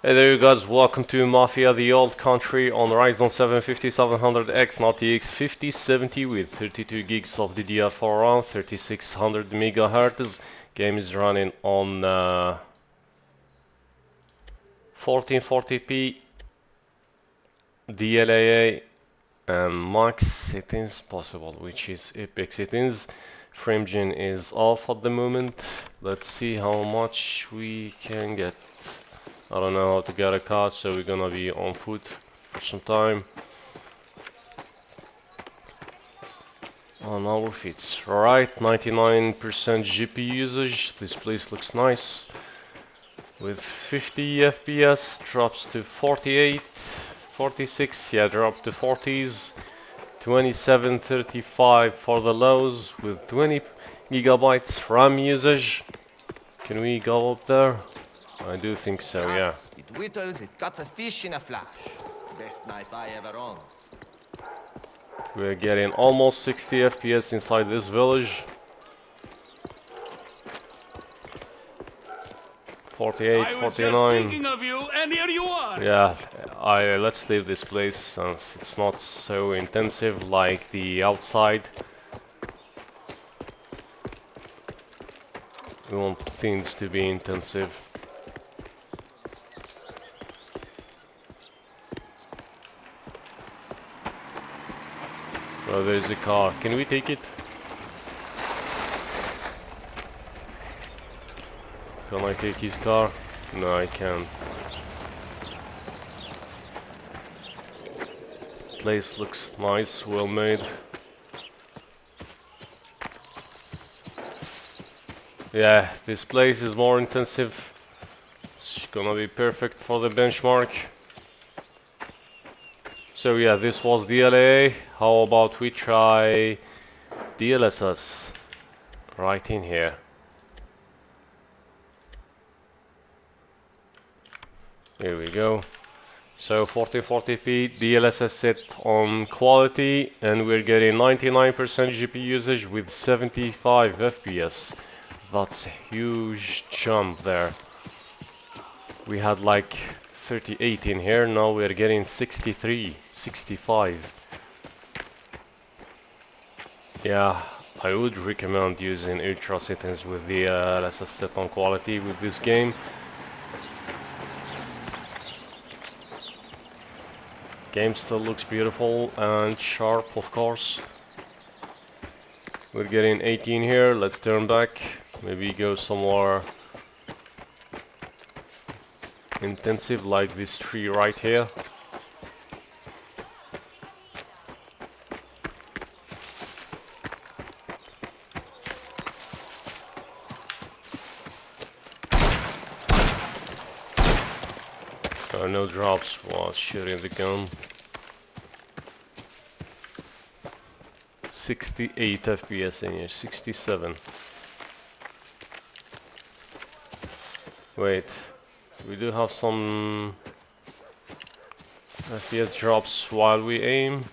Hey there you guys, welcome to Mafia, the old country on Ryzen 7 5700X and RTX 5070 with 32 gigs of DDR4 RAM, 3600 MHz. Game is running on 1440p, DLAA and max settings possible, which is epic settings. FrameGen is off at the moment. Let's see how much we can get. I don't know how to get a car, so we're gonna be on foot for some time. On our feet. Alright, 99% GPU usage. This place looks nice. With 50 FPS, drops to 48, 46, yeah, drop to 40s. 27, 35 for the lows with 20 gigabytes RAM usage. Can we go up there? I do think so, yeah. It whittles, it cuts a fish in a flash. Best knife I ever owned. We're getting almost 60 FPS inside this village. 48, 49. Just thinking of you, and here you are. Yeah, let's leave this place since it's not so intensive like the outside. We want things to be intensive. Oh, there's a car. Can we take it? Can I take his car? No, I can't. Place looks nice, well made. Yeah, this place is more intensive. It's gonna be perfect for the benchmark. So yeah, this was DLA. How about we try DLSS right in here. Here we go. So 1440p DLSS set on quality, and we're getting 99% GPU usage with 75 FPS. That's a huge jump there. We had like 38 in here, now we're getting 63, 65. Yeah, I would recommend using ultra settings with the DLSS set on quality with this game. Game still looks beautiful and sharp, of course. We're getting 18 here. Let's turn back. Maybe go somewhere intensive like this tree right here. No drops while shooting the gun. 68 FPS in here, 67. Wait, we do have some FPS drops while we aim.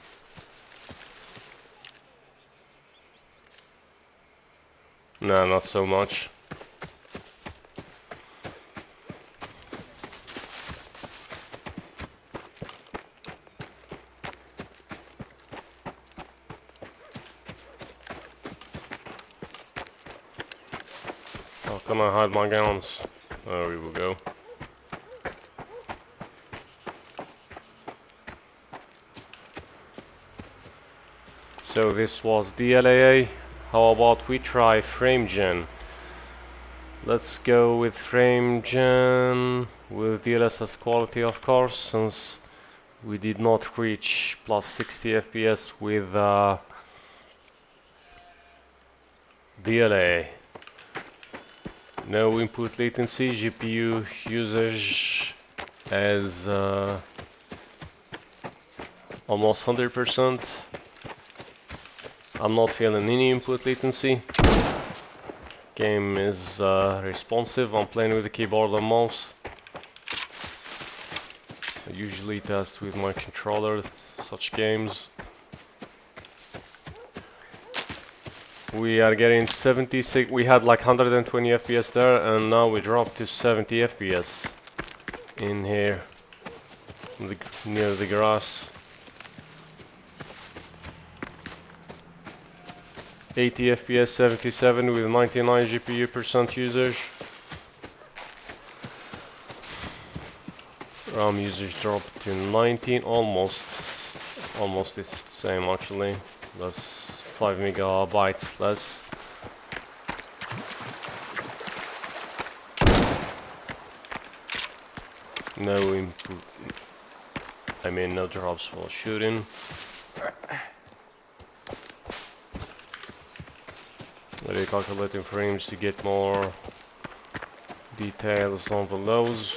No, not so much. How can I hide my guns? There we will go. So this was DLAA. How about we try FrameGen? Let's go with FrameGen with DLSS quality, of course, since we did not reach plus 60 FPS with DLAA. No input latency, GPU usage as almost 100%. I'm not feeling any input latency. Game is responsive. I'm playing with the keyboard and mouse. I usually test with my controller such games. We are getting 76, we had like 120 FPS there, and now we dropped to 70 FPS. in here near the grass. 80 FPS, 77 with 99 GPU percent usage. RAM usage dropped to 19, almost the same actually. That's 5 megabytes less. No input, I mean no drops while shooting. Recalculating frames to get more details on the lows,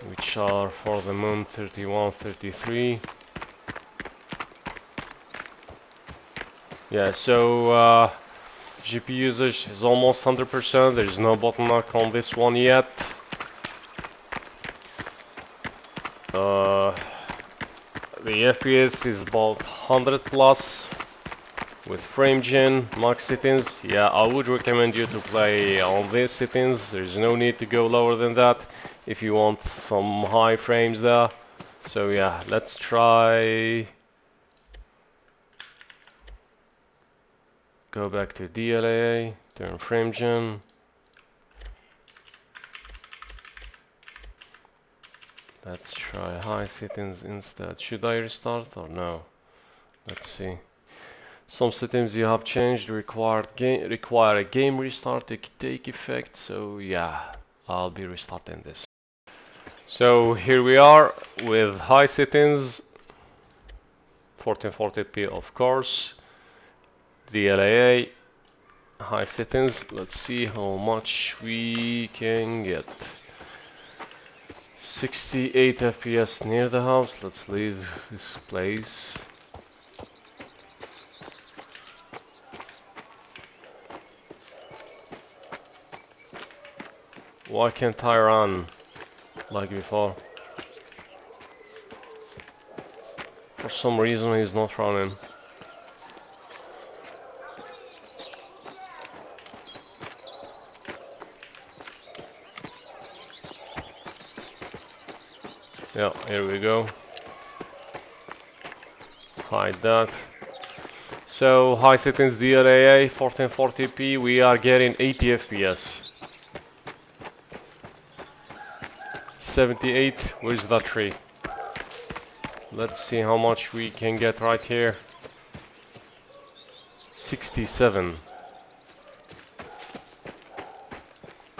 which are for the moon 31, 33. Yeah, so GPU usage is almost 100%. There's no bottleneck on this one yet. The FPS is about 100 plus with frame gen, max settings. Yeah, I would recommend you to play on these settings. There's no need to go lower than that if you want some high frames there. So yeah, let's try. Go back to DLA, turn frame gen. Let's try high settings instead. Should I restart or no? Let's see. Some settings you have changed require a game restart to take effect. So yeah, I'll be restarting this. So here we are with high settings, 1440p of course, DLA, high settings. Let's see how much we can get. 68 FPS near the house. Let's leave this place. Why can't I run like before? For some reason he's not running. Yeah, here we go. Hide that. So high settings DLAA 1440p, we are getting 80 FPS. 78, where's that tree? Let's see how much we can get right here. 67.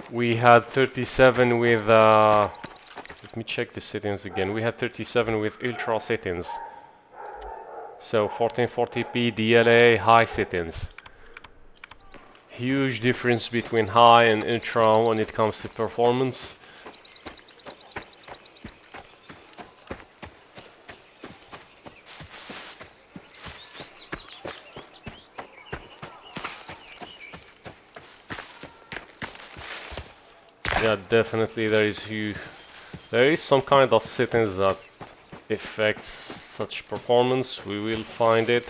We had 37 with let me check the settings again. We had 37 with ultra settings. So 1440p DLA high settings. Huge difference between high and ultra when it comes to performance. Yeah, definitely there is some kind of settings that affects such performance. We will find it.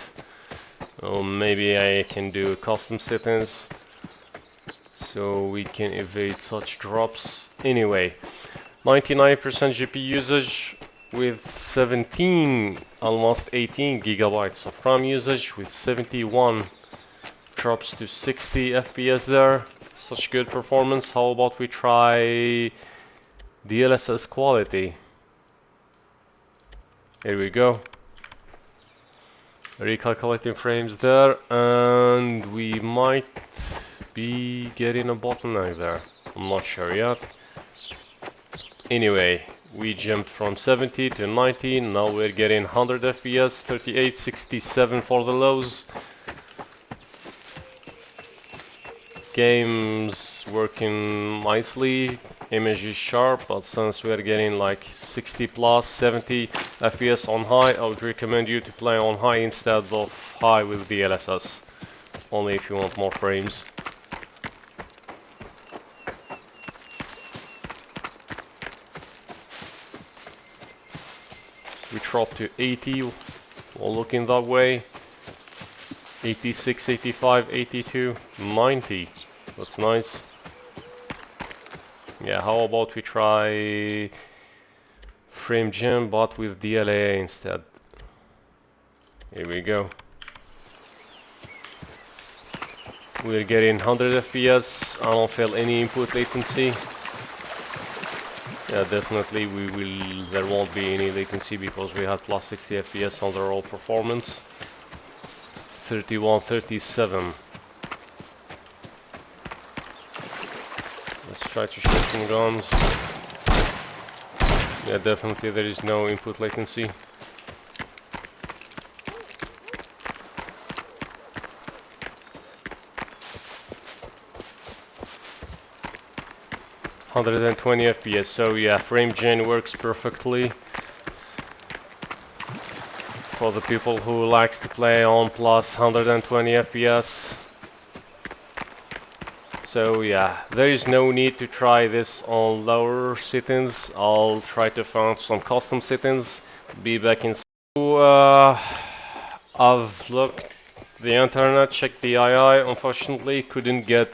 Or maybe I can do custom settings so we can evade such drops. Anyway, 99% GPU usage with 17, almost 18 gigabytes of RAM usage with 71 drops to 60 FPS there. Such good performance. How about we try DLSS quality? Here we go. Recalculating frames there, and we might be getting a bottleneck there. I'm not sure yet. Anyway, we jumped from 70 to 90. Now we're getting 100 FPS, 38, 67 for the lows. Game's working nicely, image is sharp, but since we're getting like 60 plus 70 FPS on high, I would recommend you to play on high instead of high with DLSS, only if you want more frames. We dropped to 80 while looking that way. 86, 85, 82, 90. That's nice. Yeah, how about we try frame gen but with DLA instead. Here we go. We're getting 100 FPS. I don't feel any input latency. Yeah, definitely there won't be any latency because we have plus 60 FPS on the raw performance. 31, 37. Let's try to shoot some guns. Yeah, definitely there is no input latency. (120 FPS). So yeah, frame gen works perfectly for the people who likes to play on plus 120 FPS. So yeah, there is no need to try this on lower settings. I'll try to find some custom settings. Be back in. So, I've looked the internet, checked the II. Unfortunately, couldn't get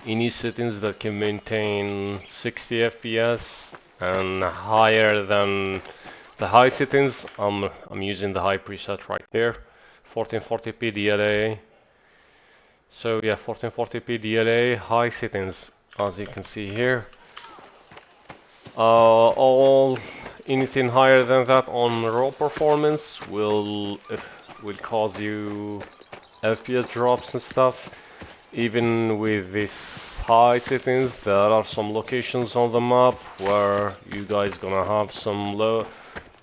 any settings that can maintain 60 FPS and higher than the high settings. I'm using the high preset right there, 1440p DLA. So yeah, 1440p DLA, high settings, as you can see here. Anything higher than that on raw performance will cause you FPS drops and stuff. Even with these high settings, there are some locations on the map where you guys gonna have some low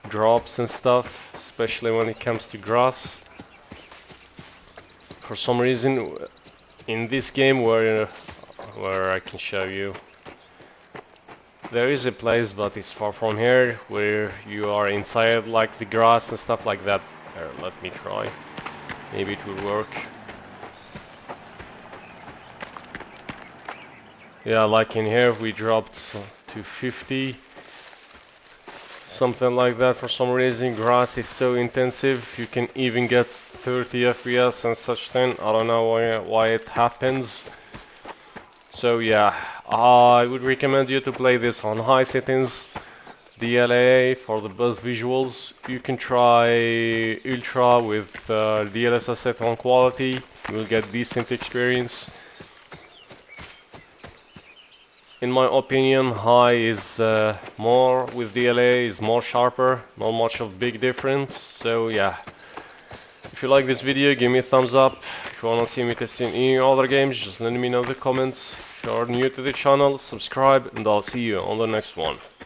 drops and stuff, especially when it comes to grass. For some reason, in this game where I can show you, there is a place, but it's far from here, where you are inside like the grass and stuff like that. Here, let me try. Maybe it will work. Yeah, like in here we dropped to 50, something like that. For some reason grass is so intensive, you can even get 30 FPS and such thing. I don't know why it happens. So yeah, I would recommend you to play this on high settings, DLA for the best visuals. You can try Ultra with DLSS set on quality, you will get decent experience. In my opinion, high is more with DLA, is more sharper, not much of big difference. So yeah, if you like this video, give me a thumbs up. If you wanna see me testing any other games, just let me know in the comments. If you are new to the channel, subscribe, and I'll see you on the next one.